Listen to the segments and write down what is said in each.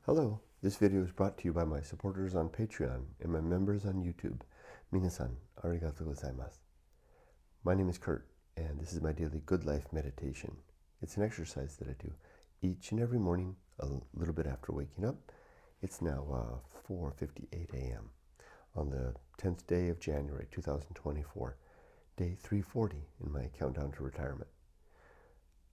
Hello, this video is brought to you by my supporters on Patreon and my members on YouTube. Minasan, arigatou gozaimasu. My name is Kurt, and this is my daily Good Life meditation. It's an exercise that I do each and every morning, a little bit after waking up. It's now 4:58 a.m. on the 10th day of January 2024, day 340 in my countdown to retirement.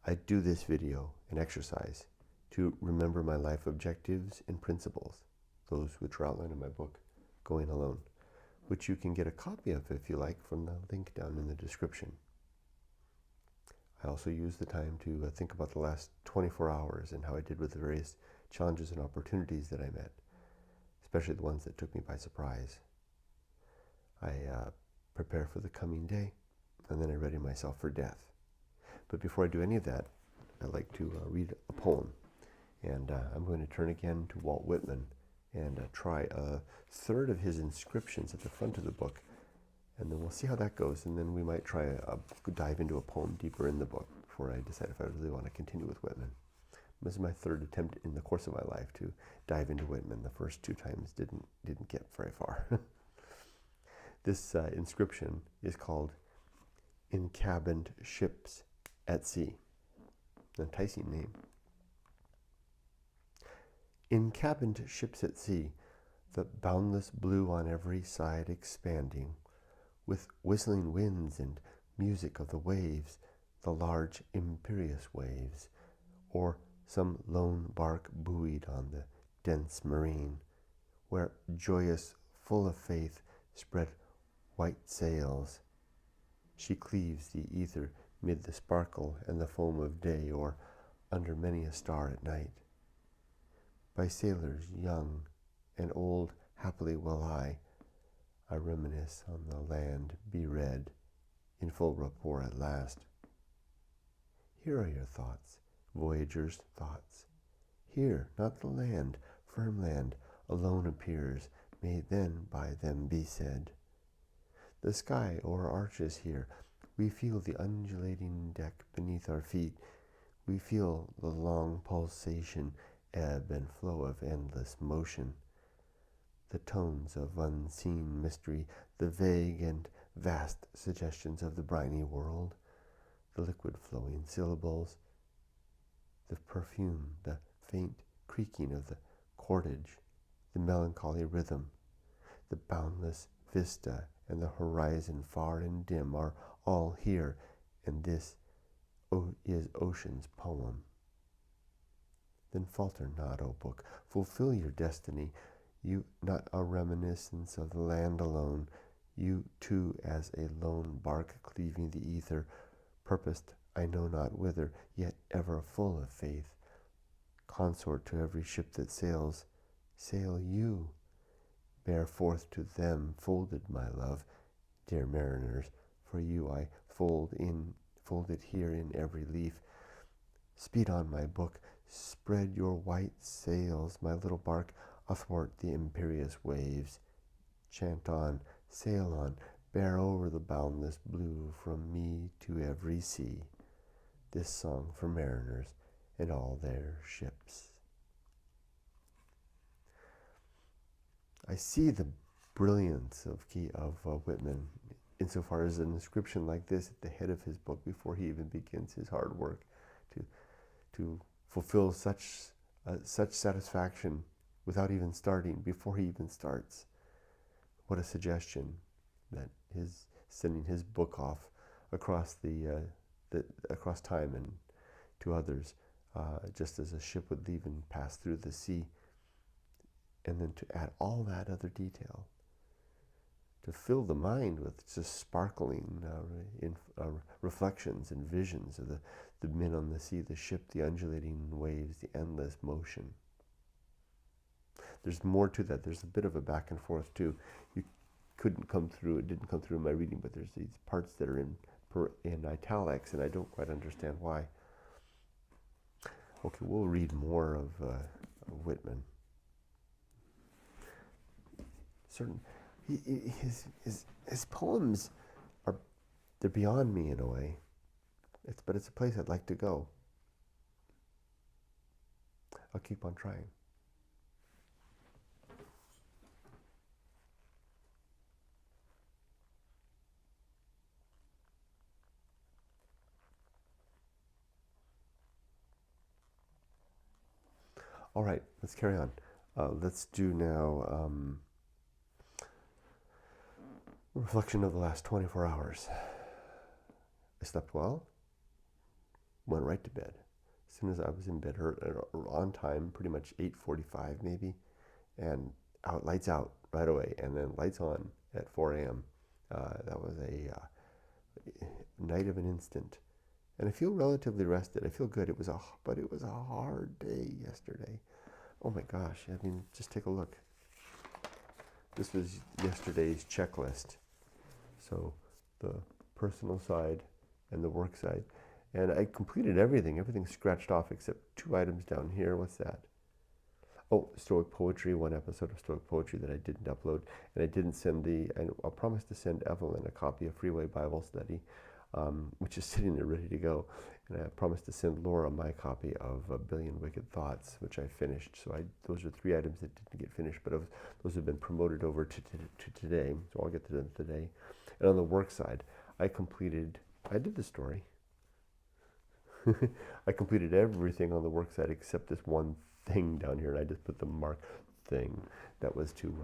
I do this video, an exercise, to remember my life objectives and principles, those which are outlined in my book, Going Alone, which you can get a copy of if you like from the link down in the description. I also use the time to think about the last 24 hours and how I did with the various challenges and opportunities that I met, especially the ones that took me by surprise. I prepare for the coming day, and then I ready myself for death. But before I do any of that, I like to read a poem. And I'm going to turn again to Walt Whitman and try a third of his inscriptions at the front of the book. And then we'll see how that goes. And then we might try dive into a poem deeper in the book before I decide if I really want to continue with Whitman. This is my third attempt in the course of my life to dive into Whitman. The first two times didn't get very far. This inscription is called "Encabined Ships at Sea." An enticing name. Encabined ships at sea, the boundless blue on every side expanding, with whistling winds and music of the waves, the large imperious waves, or some lone bark buoyed on the dense marine, where joyous, full of faith, spread white sails. She cleaves the ether mid the sparkle and the foam of day, or under many a star at night. By sailors young and old happily will I reminisce on the land be read, in full rapport at last. Here are your thoughts, voyagers' thoughts. Here, not the land, firm land, alone appears, may then by them be said. The sky o'er arches here, we feel the undulating deck beneath our feet, we feel the long pulsation, ebb and flow of endless motion, the tones of unseen mystery, the vague and vast suggestions of the briny world, the liquid flowing syllables, the perfume, the faint creaking of the cordage, the melancholy rhythm, the boundless vista and the horizon far and dim are all here, and this is ocean's poem. Then falter not, O book, fulfill your destiny, you not a reminiscence of the land alone, you too as a lone bark cleaving the ether, purposed I know not whither, yet ever full of faith. Consort to every ship that sails, sail you. Bear forth to them folded, my love, dear mariners, for you I folded here in every leaf. Speed on, my book, spread your white sails, my little bark, athwart the imperious waves. Chant on, sail on, bear over the boundless blue from me to every sea. This song for mariners and all their ships. I see the brilliance of Whitman insofar as an inscription like this at the head of his book before he even begins his hard work to fulfill such satisfaction without even starting, before he even starts. What a suggestion that sending his book off across across time and to others, just as a ship would leave and pass through the sea, and then to add all that other detail, to fill the mind with just sparkling reflections and visions of the men on the sea, the ship, the undulating waves, the endless motion. There's more to that. There's a bit of a back and forth too. It didn't come through in my reading, but there's these parts that are in italics, and I don't quite understand why. Okay, we'll read more of Whitman. His poems they're beyond me in a way. But it's a place I'd like to go. I'll keep on trying. All right, let's carry on. Let's do now reflection of the last 24 hours. I slept well, went right to bed. As soon as I was in bed, on time, pretty much 8:45 maybe, and lights out right away, and then lights on at 4 a.m. That was a night of an instant. And I feel relatively rested. I feel good. But it was a hard day yesterday. Oh my gosh. I mean, just take a look. This was yesterday's checklist. So the personal side and the work side. And I completed everything. Everything's scratched off except 2 items down here. What's that? Oh, Stoic Poetry, 1 episode of Stoic Poetry that I didn't upload. And I didn't send I promised to send Evelyn a copy of Freeway Bible Study, which is sitting there ready to go. And I promised to send Laura my copy of A Billion Wicked Thoughts, which I finished. So those are 3 items that didn't get finished, but those have been promoted over to today. So I'll get to them today. And on the work side, I did the story. I completed everything on the work side except this one thing down here, and I just put the mark thing. That was to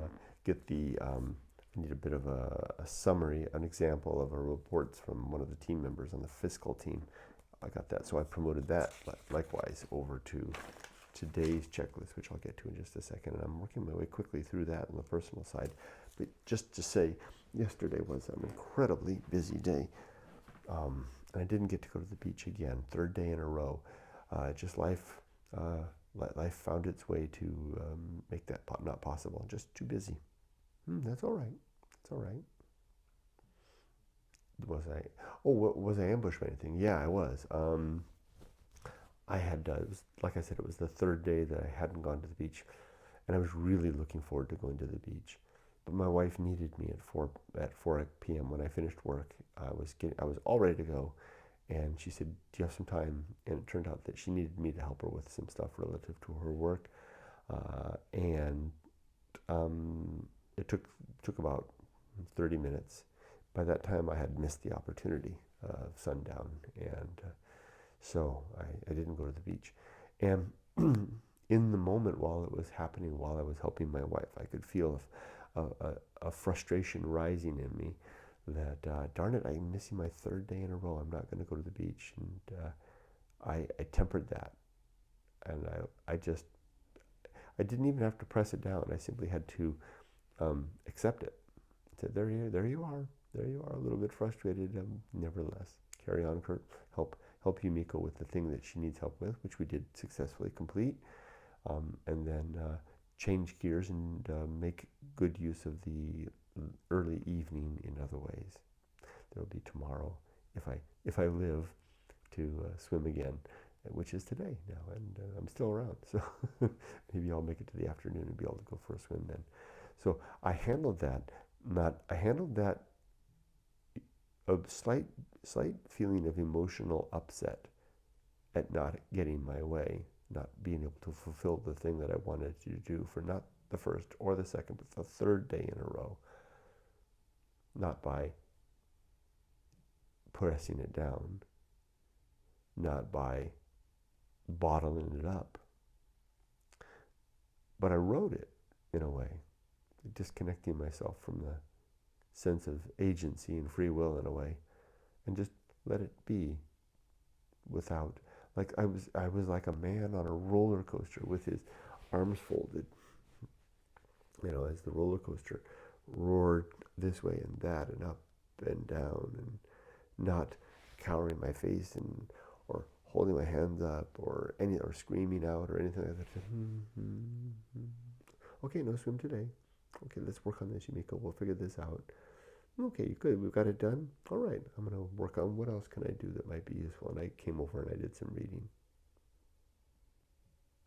get I need a bit of a summary, an example of a reports from one of the team members on the fiscal team. I got that, so I promoted that likewise over to today's checklist, which I'll get to in just a second. And I'm working my way quickly through that on the personal side. But just to say, yesterday was an incredibly busy day. And I didn't get to go to the beach again, 3rd day in a row. Just life found its way to make that not possible. Just too busy. That's all right. It's all right. Was I ambushed by anything? Yeah, I was. I had, like I said, it was the 3rd day that I hadn't gone to the beach, and I was really looking forward to going to the beach. But my wife needed me at 4 p.m. when I finished work. I was all ready to go, and she said, "Do you have some time?" And it turned out that she needed me to help her with some stuff relative to her work, and it took about 30 minutes. By that time, I had missed the opportunity of sundown, and so I didn't go to the beach. And in the moment while it was happening, while I was helping my wife, I could feel a frustration rising in me that, darn it, I'm missing my 3rd day in a row. I'm not going to go to the beach. And I tempered that. And I didn't even have to press it down. I simply had to accept it. I said, there you are. There you are, a little bit frustrated. Nevertheless, carry on, Kurt. Help Yumiko with the thing that she needs help with, which we did successfully complete. And then change gears and make good use of the early evening in other ways. There'll be tomorrow, if I live, to swim again, which is today now, and I'm still around. So maybe I'll make it to the afternoon and be able to go for a swim then. So I handled that. A slight feeling of emotional upset at not getting my way, not being able to fulfill the thing that I wanted to do for not the 1st or the 2nd, but the 3rd day in a row. Not by pressing it down, not by bottling it up, but I wrote it in a way, disconnecting myself from the sense of agency and free will in a way, and just let it be without, like I was like a man on a roller coaster with his arms folded, as the roller coaster roared this way and that and up and down, and not cowering my face or holding my hands up or screaming out or anything like that. Okay, no swim today. Okay, let's work on this, Yumiko. We'll figure this out. Okay, good. We've got it done. All right. I'm going to work on what else can I do that might be useful. And I came over and I did some reading.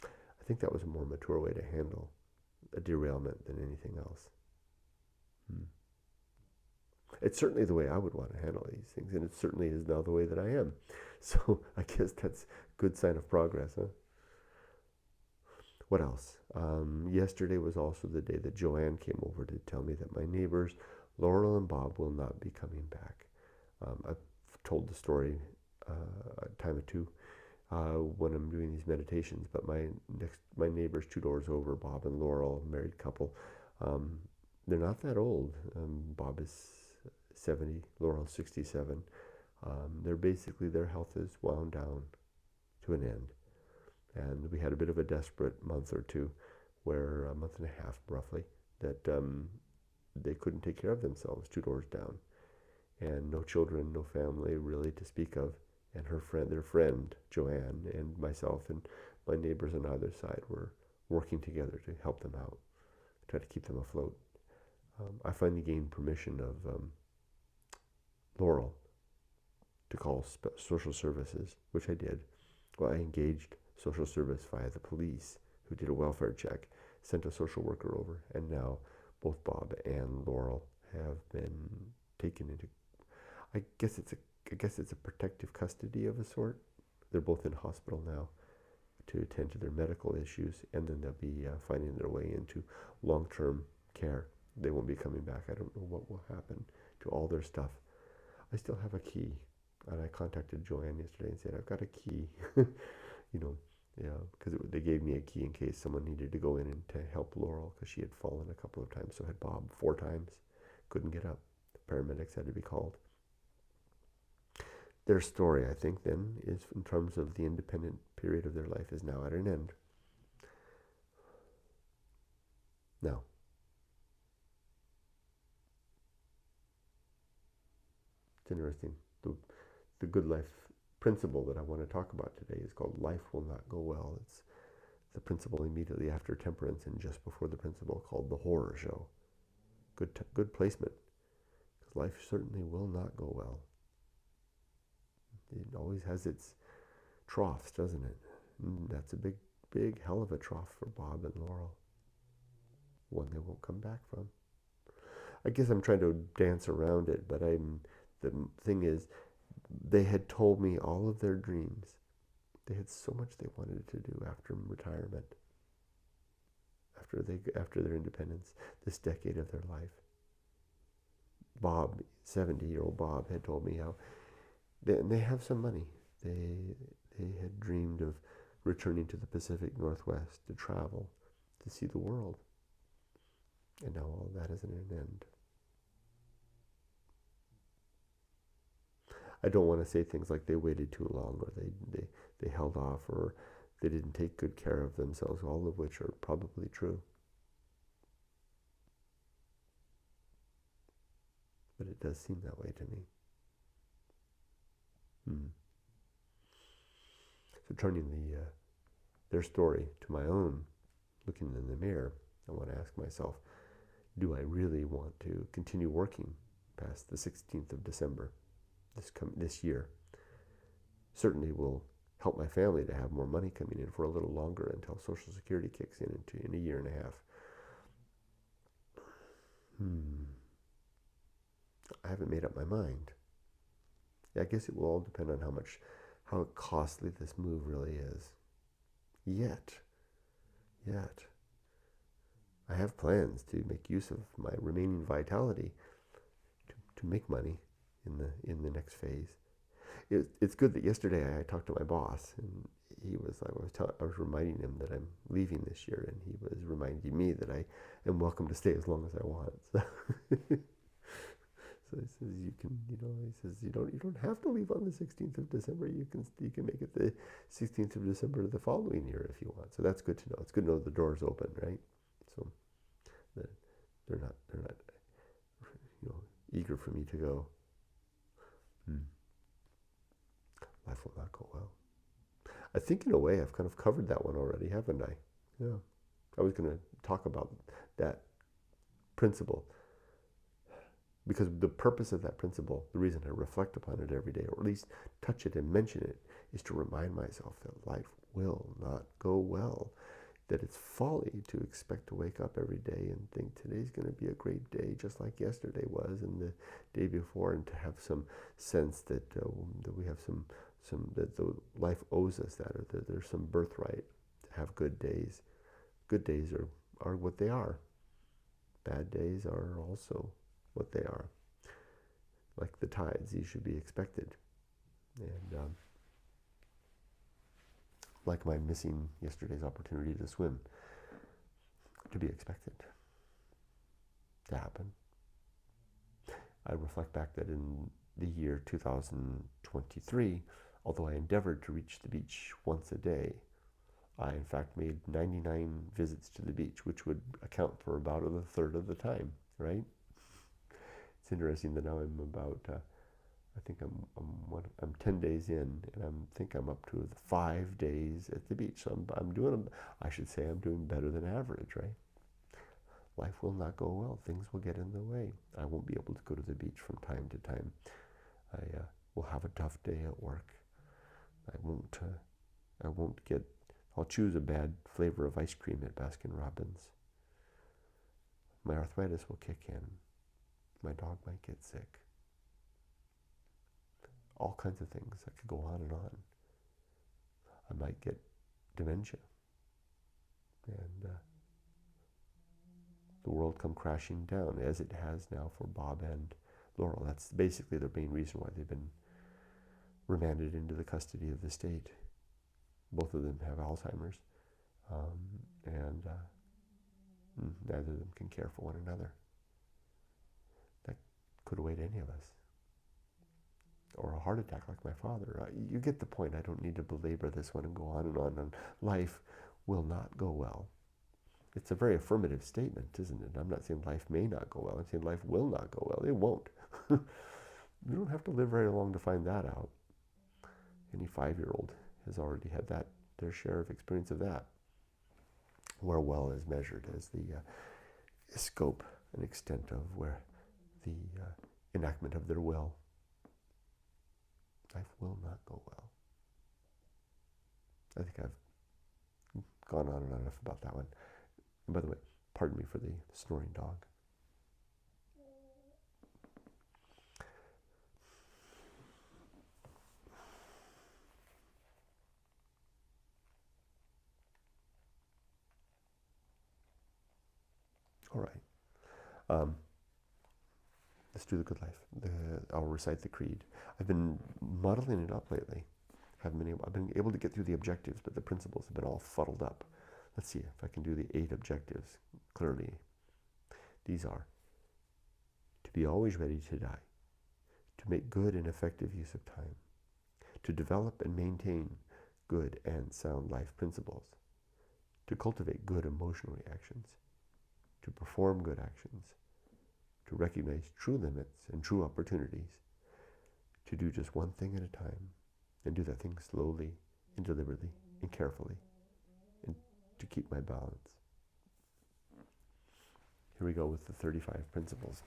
I think that was a more mature way to handle a derailment than anything else. It's certainly the way I would want to handle these things, and it certainly is now the way that I am. So I guess that's a good sign of progress, huh? What else? Yesterday was also the day that Joanne came over to tell me that my neighbors, Laurel and Bob, will not be coming back. I've told the story a time or two. when I'm doing these meditations. But my neighbors 2 doors over, Bob and Laurel, married couple, um, they're not that old. Bob is 70, Laurel's 67. Their health is wound down to an end. And we had a bit of a desperate month or two, where a month and a half roughly, that they couldn't take care of themselves 2 doors down. And no children, no family really to speak of. And their friend, Joanne, and myself and my neighbors on either side were working together to help them out, try to keep them afloat. I finally gained permission of Laurel to call social services, which I did. Well, I engaged social service via the police, who did a welfare check, sent a social worker over, and now both Bob and Laurel have been taken into, I guess it's a protective custody of a sort. They're both in hospital now to attend to their medical issues, and then they'll be finding their way into long-term care. They won't be coming back. I don't know what will happen to all their stuff. I still have a key, and I contacted Joanne yesterday and said, I've got a key, because they gave me a key in case someone needed to go in and to help Laurel, because she had fallen a couple of times. So had Bob 4 times, couldn't get up. The paramedics had to be called. Their story, I think, then, is in terms of the independent period of their life is now at an end. Now, it's interesting. The good life principle that I want to talk about today is called life will not go well. It's the principle immediately after temperance and just before the principle called the horror show. Good placement, because life certainly will not go well. It always has its troughs, doesn't it? And that's a big hell of a trough for Bob and Laurel. One they won't come back from. I guess I'm trying to dance around it, but the thing is, they had told me all of their dreams. They had so much they wanted to do after retirement, after their independence, this decade of their life. Bob, 70-year-old Bob, had told me how they have some money. They had dreamed of returning to the Pacific Northwest to travel, to see the world. And now all that is at an end. I don't want to say things like they waited too long, or they held off, or they didn't take good care of themselves, all of which are probably true. But it does seem that way to me. So turning their story to my own, looking in the mirror, I want to ask myself, do I really want to continue working past the 16th of December this year? Certainly will help my family to have more money coming in for a little longer until Social Security kicks in a year and a half. I haven't made up my mind. I guess it will all depend on how costly this move really is. Yet, I have plans to make use of my remaining vitality to make money in the next phase. It's good that yesterday I talked to my boss, and he was I was reminding him that I'm leaving this year, and he was reminding me that I am welcome to stay as long as I want. So he says you don't have to leave on the 16th of December. You can make it the 16th of December the following year if you want. So that's good to know. It's good to know the door's open, right? So that they're not eager for me to go. Life will not go well. I think in a way I've kind of covered that one already, haven't I? Yeah. I was going to talk about that principle, because the purpose of that principle, the reason I reflect upon it every day, or at least touch it and mention it, is to remind myself that life will not go well. That it's folly to expect to wake up every day and think today's going to be a great day, just like yesterday was, and the day before, and to have some sense that we have that the life owes us that, or that there's some birthright to have good days. Good days are what they are. Bad days are also what they are. Like the tides, these should be expected. And like my missing yesterday's opportunity to swim, to be expected, to happen. I reflect back that in the year 2023, although I endeavored to reach the beach once a day, I in fact made 99 visits to the beach, which would account for about a third of the time, right? It's interesting that now I'm about, I think I'm 10 days in, and I think I'm up to 5 days at the beach. So I'm doing, I should say I'm doing better than average, right? Life will not go well. Things will get in the way. I won't be able to go to the beach from time to time. I will have a tough day at work. I won't get, I'll choose a bad flavor of ice cream at Baskin-Robbins. My arthritis will kick in. My dog might get sick. All kinds of things. I could go on and on. I might get dementia. And the world come crashing down, as it has now for Bob and Laurel. That's basically the main reason why they've been remanded into the custody of the state. Both of them have Alzheimer's, and neither of them can care for one another. That could await any of us. Or a heart attack like my father. You get the point. I don't need to belabor this one and go on and on. And life will not go well. It's a very affirmative statement, isn't it? I'm not saying life may not go well. I'm saying life will not go well. It won't. You don't have to live very long to find that out. Any 5-year-old has already had their share of experience of that, where well is measured as the scope and extent of where the enactment of their will. Life will not go well. I think I've gone on and on enough about that one. And by the way, pardon me for the snoring dog. All right. Let's do the good life. I'll recite the creed. I've been muddling it up lately. I've been able to get through the objectives, but the principles have been all fuddled up. Let's see if I can do the 8 objectives clearly. These are: to be always ready to die, to make good and effective use of time, to develop and maintain good and sound life principles, to cultivate good emotional reactions, to perform good actions, to recognize true limits and true opportunities, to do just one thing at a time, and do that thing slowly and deliberately and carefully, and to keep my balance. Here we go with the 35 principles.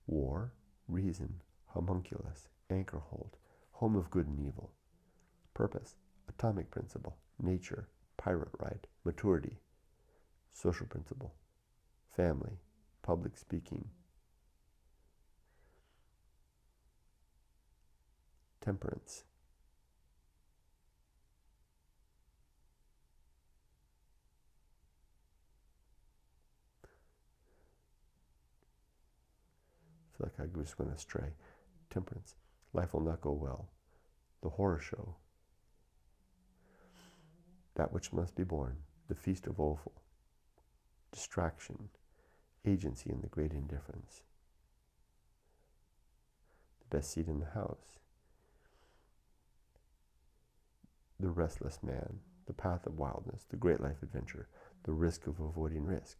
War, reason, homunculus, anchor hold, home of good and evil. Purpose, atomic principle, nature, pirate ride, maturity, social principle, family, public speaking, temperance, I feel like I just went astray. Temperance, life will not go well. The horror show, that which must be borne, the feast of woeful, distraction, agency in the great indifference, the best seat in the house, the restless man, the path of wildness, the great life adventure, the risk of avoiding risk,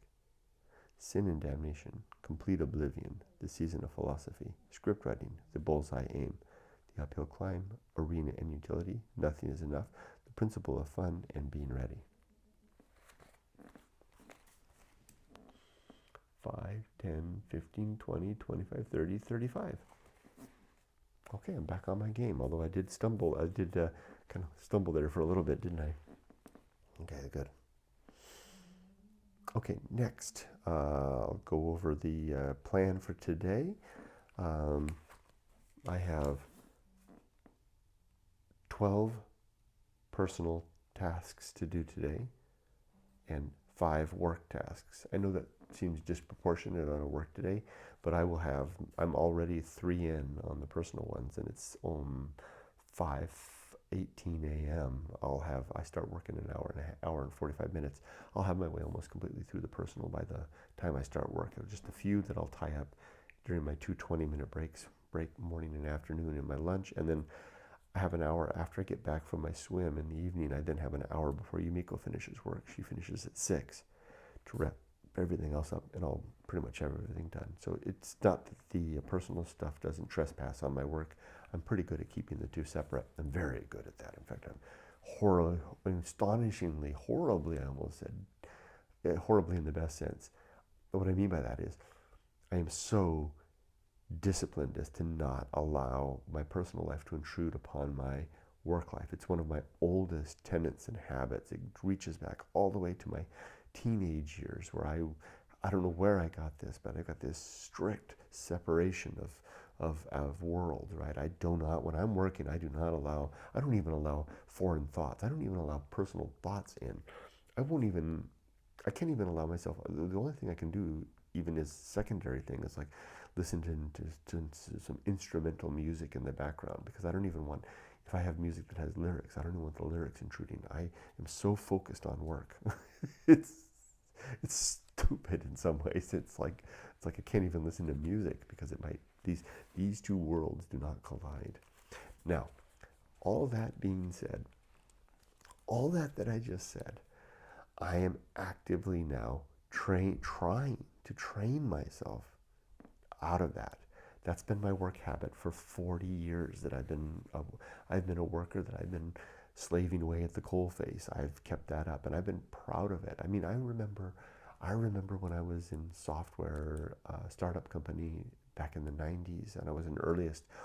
sin and damnation, complete oblivion, the season of philosophy, script writing, the bullseye aim, the uphill climb, arena and utility, nothing is enough, the principle of fun and being ready. 5, 10, 15, 20, 25, 30, 35. Okay, I'm back on my game, although I did stumble. I did kind of stumble there for a little bit, didn't I? Okay, good. Okay, next, I'll go over the plan for today. I have 12 personal tasks to do today and 5 work tasks. I know that seems disproportionate on a work day, but I'm already 3 in on the personal ones, and it's 5:18 a.m. I start working an hour and 45 minutes. I'll have my way almost completely through the personal by the time I start work. There's just a few that I'll tie up during my 2 20-minute break morning and afternoon and my lunch, and then I have an hour after I get back from my swim in the evening. I then have an hour before Yumiko finishes work. She finishes at 6 to wrap everything else up, and I'll pretty much have everything done. So it's not that the personal stuff doesn't trespass on my work. I'm pretty good at keeping the two separate. I'm very good at that. In fact, astonishingly, horribly, I almost said, horribly in the best sense. But what I mean by that is I am so disciplined as to not allow my personal life to intrude upon my work life. It's one of my oldest tenets and habits. It reaches back all the way to my teenage years, where I don't know where I got this, but I got this strict separation of world, right? I do not, when I'm working, I don't even allow foreign thoughts. I don't even allow personal thoughts in. I can't even allow myself, the only thing I can do, even as secondary thing, is like listen to some instrumental music in the background, because I don't even want, if I have music that has lyrics, I don't even want the lyrics intruding. I am so focused on work. it's stupid in some ways. It's like I can't even listen to music because it might, these two worlds do not collide. Now, all that being said, all that I just said, I am actively now trying to train myself out of that. That's been my work habit for 40 years that I've been a worker, that I've been slaving away at the coalface. I've kept that up, and I've been proud of it. I mean, I remember when I was in software startup company back in the 90s, and I was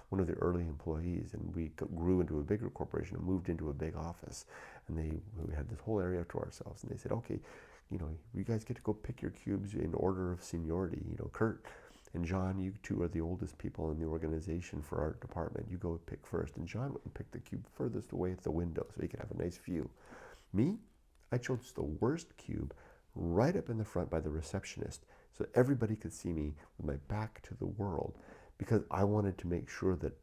one of the early employees, and we grew into a bigger corporation and moved into a big office, and we had this whole area to ourselves, and they said, okay, you guys get to go pick your cubes in order of seniority. Kurt and John, you two are the oldest people in the organization for our department. You go pick first. And John went and picked the cube furthest away at the window so he could have a nice view. Me, I chose the worst cube right up in the front by the receptionist so everybody could see me with my back to the world, because I wanted to make sure that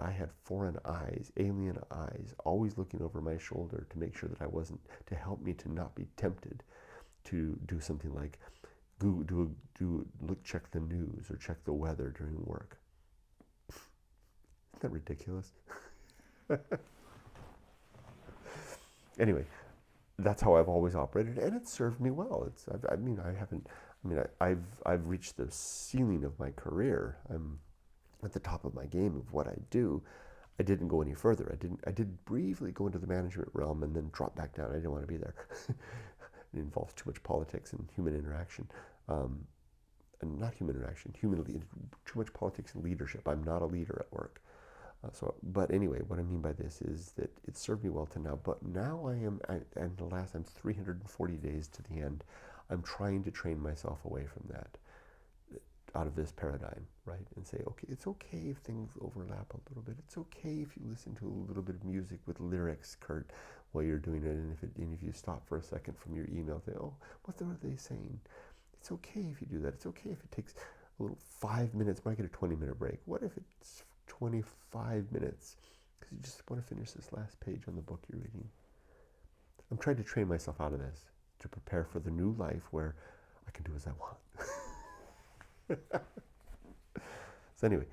I had foreign eyes, alien eyes, always looking over my shoulder to make sure that I wasn't, to help me to not be tempted to do something like check the news or check the weather during work. Isn't that ridiculous? Anyway, that's how I've always operated, and it served me well. I've reached the ceiling of my career. I'm at the top of my game of what I do. I didn't go any further. I did briefly go into the management realm and then drop back down. I didn't want to be there. It involves too much politics and human interaction. And not human interaction, too much politics and leadership. I'm not a leader at work. But anyway, what I mean by this is that it served me well to now. But now I'm 340 days to the end. I'm trying to train myself away from that, out of this paradigm, right? And say, okay, it's okay if things overlap a little bit. It's okay if you listen to a little bit of music with lyrics, Kurt, while you're doing it. And if you stop for a second from your email, say, oh, what are they saying? It's okay if you do that. It's okay if it takes a little 5 minutes. Might get a 20-minute break. What if it's 25 minutes? Because you just want to finish this last page on the book you're reading. I'm trying to train myself out of this to prepare for the new life where I can do as I want. So anyway,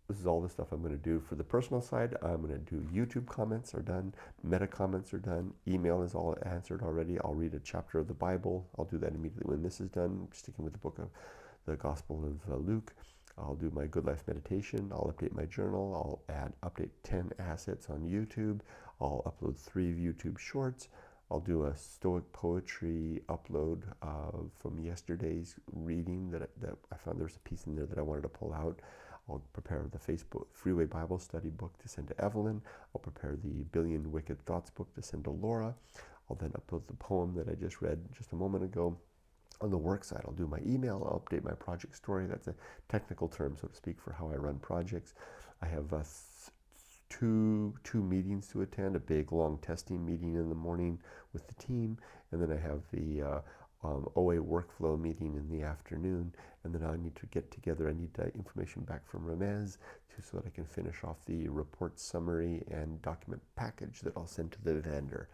this is all the stuff I'm going to do. For the personal side, I'm going to do YouTube comments are done, meta comments are done, email is all answered already. I'll read a chapter of the Bible. I'll do that immediately when this is done, sticking with the book of the Gospel of Luke. I'll do my Good Life meditation. I'll update my journal. I'll update 10 assets on YouTube. I'll upload 3 YouTube shorts. I'll do a Stoic poetry upload from yesterday's reading that I found there was a piece in there that I wanted to pull out. I'll prepare the Facebook Freeway Bible Study book to send to Evelyn. I'll prepare the Billion Wicked Thoughts book to send to Laura. I'll then upload the poem that I just read just a moment ago. On the work side, I'll do my email. I'll update my project story. That's a technical term, so to speak, for how I run projects. I have two meetings to attend, a big, long testing meeting in the morning with the team, and then I have the OA workflow meeting in the afternoon, and then I need to get together. I need information back from Ramez so that I can finish off the report summary and document package that I'll send to the vendor.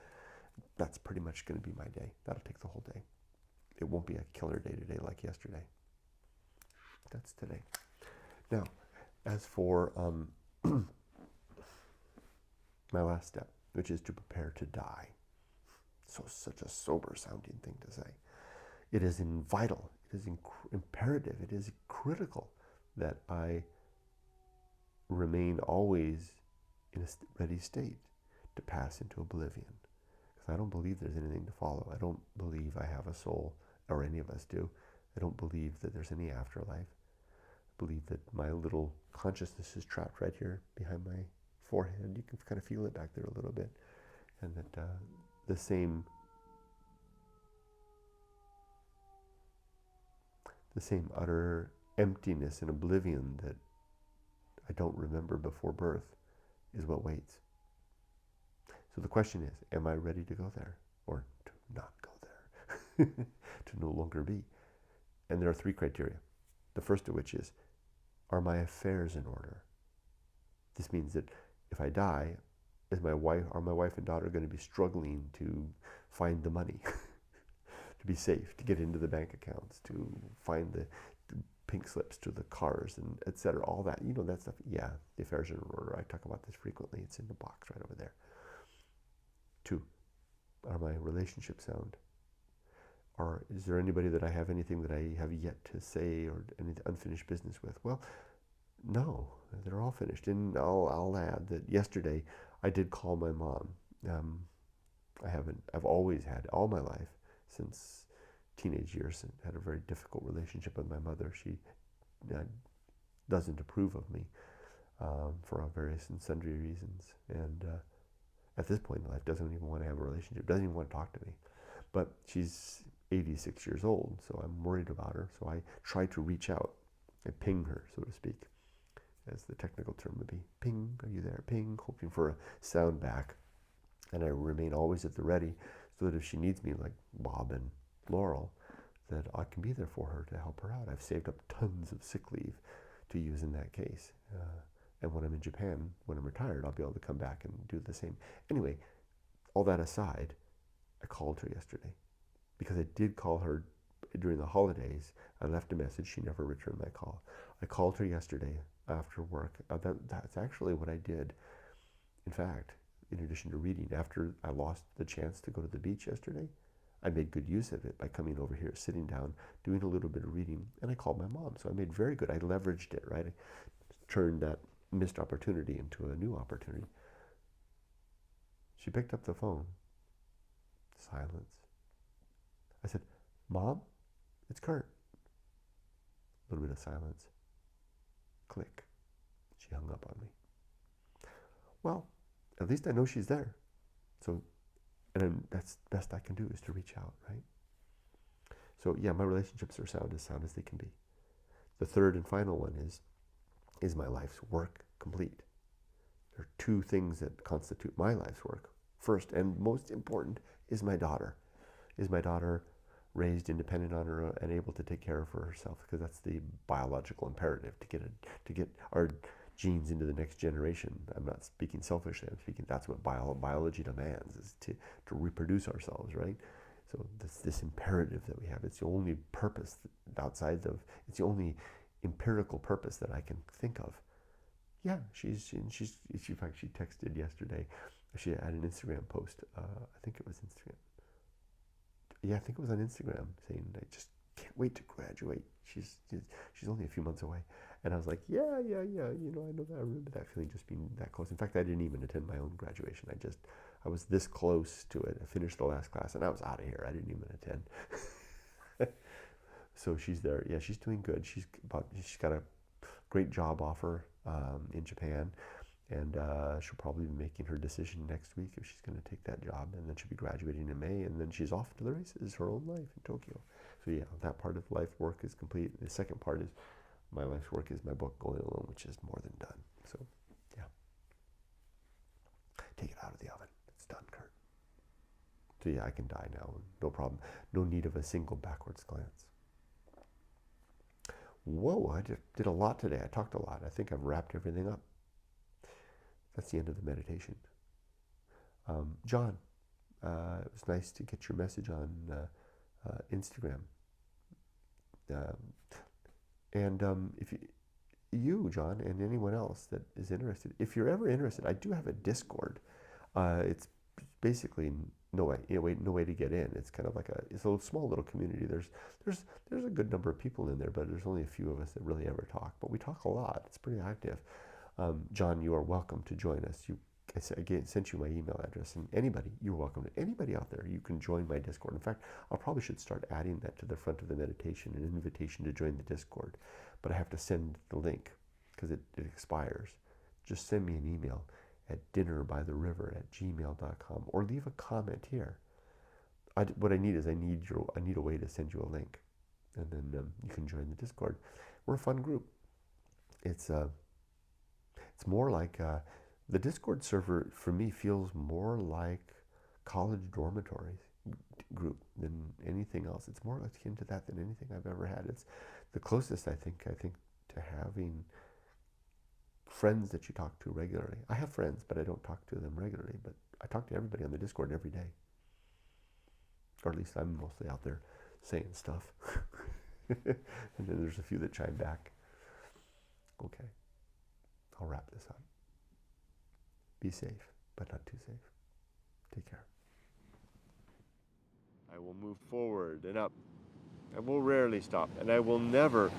That's pretty much going to be my day. That'll take the whole day. It won't be a killer day today like yesterday. That's today. Now, as for my last step, which is to prepare to die. So such a sober sounding thing to say. It is vital, it is imperative, it is critical that I remain always in a ready state to pass into oblivion. Because I don't believe there's anything to follow. I don't believe I have a soul, or any of us do. I don't believe that there's any afterlife. I believe that my little consciousness is trapped right here behind my forehead. You can kind of feel it back there a little bit. And that the same utter emptiness and oblivion that I don't remember before birth is what waits. So the question is, am I ready to go there, or to not go there, to no longer be? And there are 3 criteria. The first of which is, are my affairs in order? This means that if I die, are my wife and daughter going to be struggling to find the money, to be safe, to get into the bank accounts, to find the pink slips to the cars, and etc. All that, that stuff. Yeah, the affairs are in order. I talk about this frequently. It's in the box right over there. 2, are my relationships sound? Is there anybody that I have anything that I have yet to say or any unfinished business with? Well, no, they're all finished. And I'll add that yesterday I did call my mom. I've always had, all my life, since teenage years, had a very difficult relationship with my mother. She doesn't approve of me for various and sundry reasons. And at this point in life, doesn't even want to have a relationship, doesn't even want to talk to me. But she's 86 years old, so I'm worried about her. So I try to reach out. I ping her, so to speak, as the technical term would be. Ping, are you there? Ping, hoping for a sound back. And I remain always at the ready, so that if she needs me, like Bob and Laurel, that I can be there for her to help her out. I've saved up tons of sick leave to use in that case. And when I'm in Japan, when I'm retired, I'll be able to come back and do the same. Anyway, all that aside, I called her yesterday, because I did call her during the holidays. I left a message. She never returned my call. I called her yesterday after work. That's actually what I did. In fact, in addition to reading, after I lost the chance to go to the beach yesterday, I made good use of it by coming over here, sitting down, doing a little bit of reading, and I called my mom. So I made very good. I leveraged it, right? I turned that missed opportunity into a new opportunity. She picked up the phone. Silence. I said, "Mom, it's Kurt." A little bit of silence. Click. She hung up on me. Well, at least I know she's there. So, and that's the best I can do, is to reach out, right? So yeah, my relationships are sound as they can be. The third and final one is my life's work complete? There are 2 things that constitute my life's work. First and most important is my daughter. Is my daughter raised independent on her and able to take care of herself? Because that's the biological imperative to get our genes into the next generation. I'm not speaking selfishly. I'm speaking, that's what biology demands, is to reproduce ourselves, right? So this imperative that we have, it's the only purpose it's the only empirical purpose that I can think of. Yeah, she's in fact, she texted yesterday. She had an Instagram post. I think it was Instagram. Yeah, I think it was on Instagram, saying, "I just can't wait to graduate. She's only a few months away." And I was like, yeah. I know that. I remember that feeling, just being that close. In fact, I didn't even attend my own graduation. I was this close to it. I finished the last class, and I was out of here. I didn't even attend. So she's there. Yeah, she's doing good. She's got a great job offer in Japan, and she'll probably be making her decision next week if she's going to take that job, and then she'll be graduating in May, and then she's off to the races, her own life in Tokyo. So yeah, that part of life work is complete. The second part is my life's work is my book, Going Alone, which is more than done. So yeah, take it out of the oven. It's done, Kurt. So yeah, I can die now, no problem. No need of a single backwards glance. Whoa, I did a lot today. I talked a lot. I think I've wrapped everything up. That's the end of the meditation. John, it was nice to get your message on Instagram. And if you, John, and anyone else that is interested, if you're ever interested, I do have a Discord. It's basically no way to get in. It's kind of like it's a small little community. There's a good number of people in there, but there's only a few of us that really ever talk. But we talk a lot. It's pretty active. John, you are welcome to join us. I sent you my email address, and you're welcome to anybody out there. You can join my Discord. In fact, I probably should start adding that to the front of the meditation, an invitation to join the Discord. But I have to send the link because it expires. Just send me an email at dinnerbytheriver@gmail.com or leave a comment here. What I need is I need a way to send you a link, and then you can join the Discord. We're a fun group. It's more like the Discord server for me feels more like college dormitories group than anything else. It's more akin to that than anything I've ever had. It's the closest I think to having friends that you talk to regularly. I have friends, but I don't talk to them regularly. But I talk to everybody on the Discord every day, or at least I'm mostly out there saying stuff. And then there's a few that chime back. Okay, I'll wrap this up. Be safe, but not too safe. Take care. I will move forward and up. I will rarely stop, and I will never